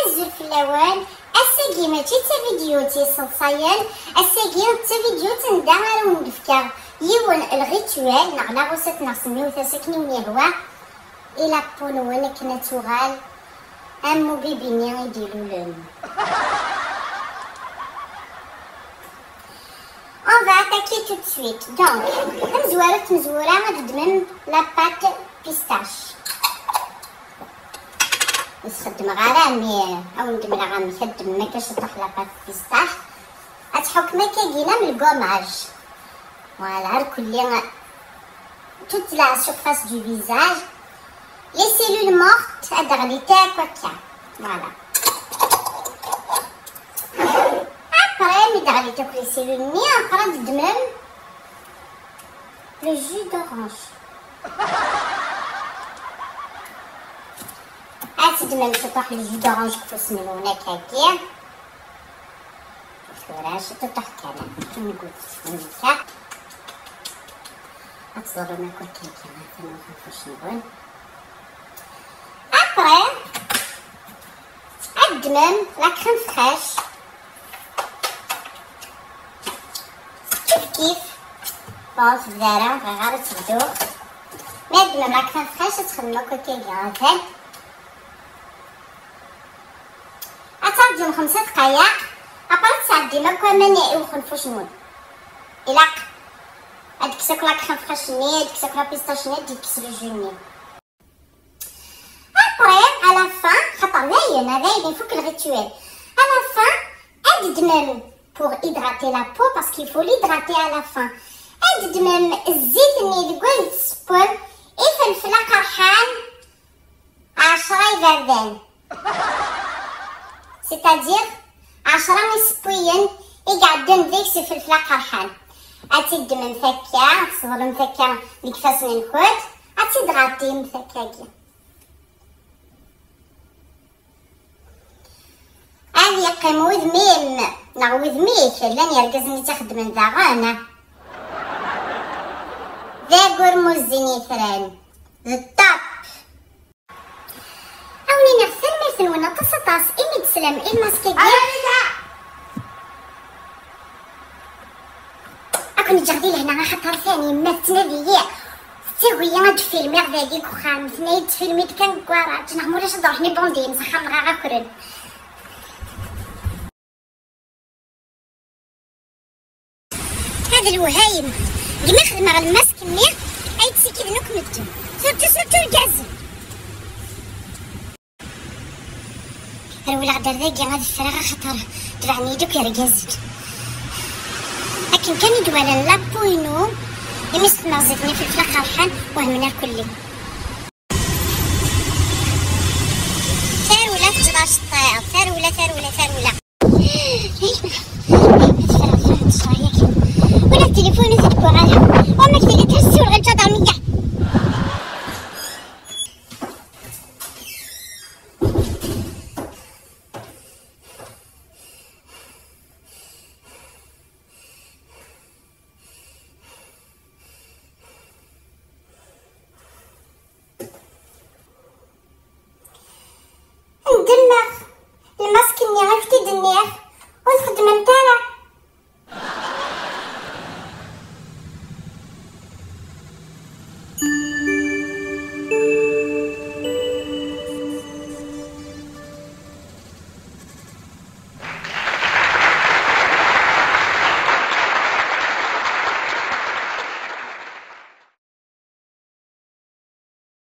أزر في اللوان أساقي ماشي تا فيديو تيصلصايان أساقي تا فيديو تندار وندفكا يون الغيتوال نغلا غوسات نغسميو تاسكني ونيهوا إلا بونوان كنا توغال أمو بيبيني يديرو لون. On va attaquer tout de suite. Donc, مزورة غتدمم لا بات بيستاش. نستخدم غرامي أو ندملها غامي كدم ما كنشطح لا بات بيستاش. غتحك مكاكينة من الكوماج. Voilà, recouvrir toute la surface du visage. Les cellules mortes à darliter à quoi. Voilà. Après, darliter les cellules mortes, après de même le jus d'orange. C'est de même c'est pas le jus d'orange qu'il faut se mettre au nez. Voilà, c'est tout à fait. Une goutte. أتصدر ما كنت كمان ثاني نخرج نقول أبري أدمم لا كريم فريش كيف بون في الدارة غير تبدو ما أدمم لا كريم فريش تخدمو كوكي كمان أتعديهم 5 دقايق أبري تعدي ما كمان وخنفوش نقول إلا هاديك ساك لا كريم فريش ني هاديك ساك لا بيستاش ني ديك كسر جوني ابري على فان خاطر باين فوق الريتوال على فان اد دمم بور هيدراتي لا بو باسكو يفو ليدراتي على فان اد دمم الزيت ني دكوال سبون فلفله قرحان 10 يبردان سيتادير 10 سبوين يقعدن ديك فلفله قرحان أتيد من ثكا تصبر من ثكا ديك فاسني نخوت أتيد غطي من ثكاكي هذه يقيم وذميم نغ وذميك لان يرقزني تاخد من ذاغانا ذا قرموزيني ثران الطاب أوني نغسل ميثن ونا تصطاس إمي تسلم الماسكيكي أكون جغدي لهنا خاطر ثاني ما تنادي تيوي غاد فيلمي غاديك وخام ثنايد فيلمي كان كوارات نعمولاش ضرحني بوندي مسخر غا كرن هذا الوهايم كيما خدمة غا الماسك مي أي تسيكي ذنوك مدو سورتو الكازي رولا غدا ذاكي غاد الفراغ خاطر تبعني دوك يركازك لكن كان يدوالا لابوينو يمسك نغزتني في الفلاخ الحان وهمنا الكلي